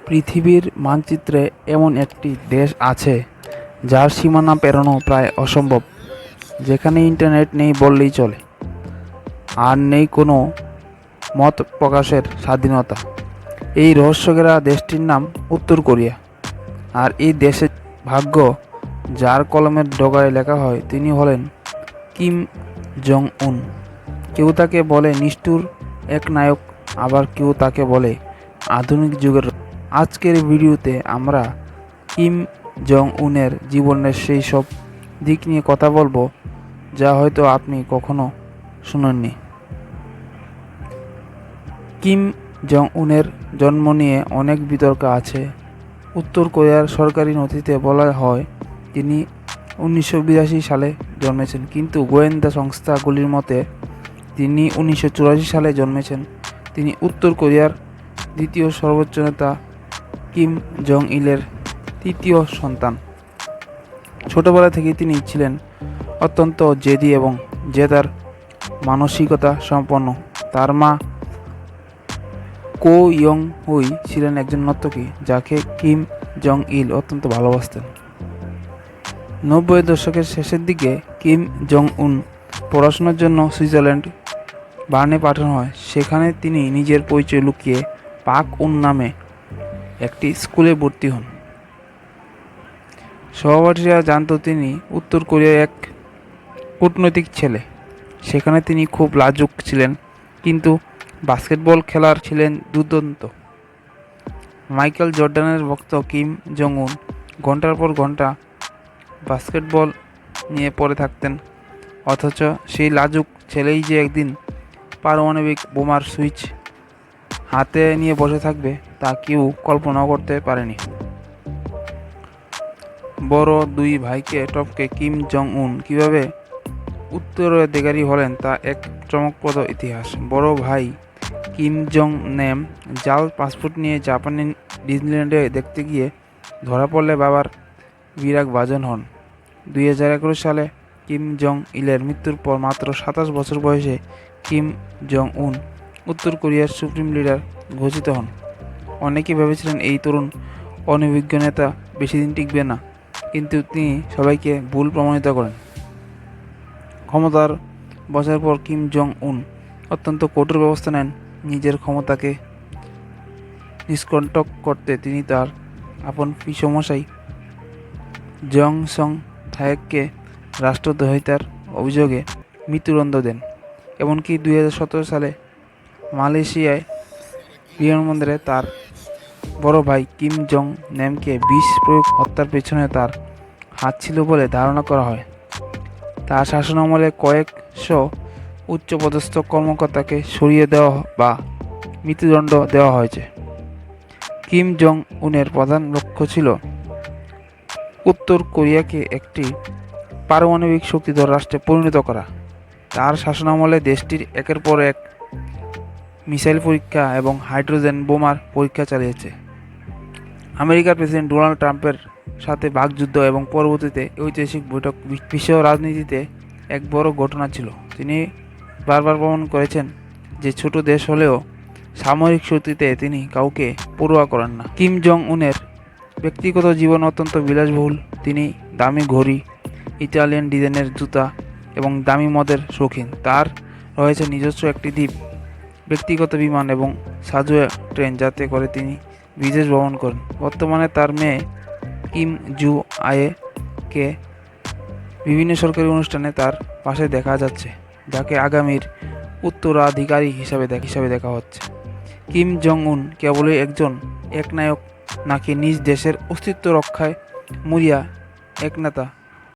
পৃথিবীর মানচিত্রে এমন একটি দেশ আছে যার সীমানা পেরোনো প্রায় অসম্ভব, যেখানে ইন্টারনেট নেই বললেই চলে, আর নেই কোনো মত প্রকাশের স্বাধীনতা। এই রহস্যঘেরা দেশটির নাম উত্তর কোরিয়া। আর এই দেশের ভাগ্য যার কলমের ডগায় লেখা হয় তিনি হলেন কিম জং উন। কেউ তাকে বলে নিষ্ঠুর এক নায়ক, আবার কেউ তাকে বলে আধুনিক যুগের। আজকের ভিডিওতে আমরা কিম জং উনের জীবনের সেই সব দিক নিয়ে কথা বলবো যা হয়তো আপনি কখনো শুনেননি। কিম জং উনের জন্ম নিয়ে অনেক বিতর্ক আছে। উত্তর কোরিয়ার সরকারি নথিতে বলা হয় তিনি 1982 সালে জন্মেছেন, কিন্তু গোয়েন্দা সংস্থাগুলির মতে তিনি 1984 সালে জন্মেছেন। তিনি উত্তর কোরিয়ার দ্বিতীয় সর্বোচ্চ নেতা কিম জং ইলের তৃতীয় সন্তান। ছোটবেলা থেকেই তিনি ছিলেন অত্যন্ত জেদি এবং জেদার মানসিকতা সম্পন্ন। তার মা কো ইয়ং হুই ছিলেন একজন নর্তকী, যাকে কিম জং ইল অত্যন্ত ভালোবাসতেন। 90-এর দশকের শেষের দিকে কিম জং উন পড়াশোনার জন্য সুইজারল্যান্ড বার্নে পাঠানো হয়। সেখানে তিনি নিজের পরিচয় লুকিয়ে পাক উন নামে একটি স্কুলে ভর্তি হন। সহপাঠীরা জানত তিনি উত্তর কোরিয়ার এক কূটনৈতিক ছেলে। সেখানে তিনি খুব লাজুক ছিলেন, কিন্তু বাস্কেটবল খেলার ছিলেন দুর্দান্ত। মাইকেল জর্ডানের ভক্ত কিম জং উন ঘন্টার পর ঘন্টা বাস্কেটবল নিয়ে পড়ে থাকতেন, অথচ সেই লাজুক ছেলেই যে একদিন পারমাণবিক বোমার সুইচ হাতে নিয়ে বসে থাকবে তা কেউ কল্পনাও করতে পারেনি। বড় দুই ভাইকে টপকে কিম জং উন কীভাবে উত্তরাধিকারী হলেন তা এক চমকপ্রদ ইতিহাস। বড় ভাই কিম জং নেম জাল পাসপোর্ট নিয়ে জাপানে ডিজনিল্যান্ডে দেখতে গিয়ে ধরা পড়লে বাবার বিরাগ ভাজন হন। 2011 সালে কিম জং ইলের মৃত্যুর পর মাত্র 27 বছর বয়সে কিম জং উন উত্তর কোরিয়ার সুপ্রিম লিডার ঘোষিত হন। অনেকেই ভেবেছিলেন এই তরুণ অনভিজ্ঞ নেতা বেশি দিন টিকবে না, কিন্তু তিনি সবাইকে ভুল প্রমাণিত করেন। ক্ষমতার বছর পর কিম জং উন অত্যন্ত কঠোর ব্যবস্থা নেন। নিজের ক্ষমতাকে নিষ্কণ্টক করতে তিনি তার আপন পিসমশাই জং সং থায়েককে রাষ্ট্রদ্রোহিতার অভিযোগে মৃত্যুদণ্ড দেন। এমনকি 2017 সালে মালয়েশিয়ায় বিমানবন্দরে তার বড় ভাই কিম জং নেমকে বিষ প্রয়োগ হত্যার পেছনে তার হাত ছিল বলে ধারণা করা হয়। তার শাসনামলে কয়েকশো উচ্চপদস্থ কর্মকর্তাকে সরিয়ে দেওয়া বা মৃত্যুদণ্ড দেওয়া হয়েছে। কিম জং উনের প্রধান লক্ষ্য ছিল উত্তর কোরিয়াকে একটি পারমাণবিক শক্তিধর রাষ্ট্রে পরিণত করা। তার শাসনামলে দেশটির একের পর এক মিসাইল পরীক্ষা এবং হাইড্রোজেন বোমার পরীক্ষা চালিয়েছে। আমেরিকার প্রেসিডেন্ট ডোনাল্ড ট্রাম্পের সাথে বাকযুদ্ধ এবং পরবর্তীতে ঐতিহাসিক বৈঠক বিশ্ব রাজনীতিতে এক বড় ঘটনা ছিল। তিনি বারবার প্রমাণ করেছেন যে ছোট দেশ হলেও সামরিক শক্তিতে তিনি কাউকে পরোয়া করেন না। কিম জং উনের ব্যক্তিগত জীবন অত্যন্ত বিলাসবহুল। তিনি দামি ঘড়ি, ইতালিয়ান ডিজাইনের জুতা এবং দামি মদের শৌখিন। তার রয়েছে নিজস্ব একটি দ্বীপ, ব্যক্তিগত বিমান এবং সাজোয়া ট্রেন, যাতে করে তিনি বিদেশ ভ্রমণ করেন। বর্তমানে তার মেয়ে কিম জু আয়েকে বিভিন্ন সরকারি অনুষ্ঠানে তার পাশে দেখা যাচ্ছে, যাকে আগামীর উত্তরাধিকারী হিসাবে দেখা হচ্ছে। কিম জং উন কেবলই একজন একনায়ক নাকি নিজ দেশের অস্তিত্ব রক্ষায় মরিয়া এক নেতা,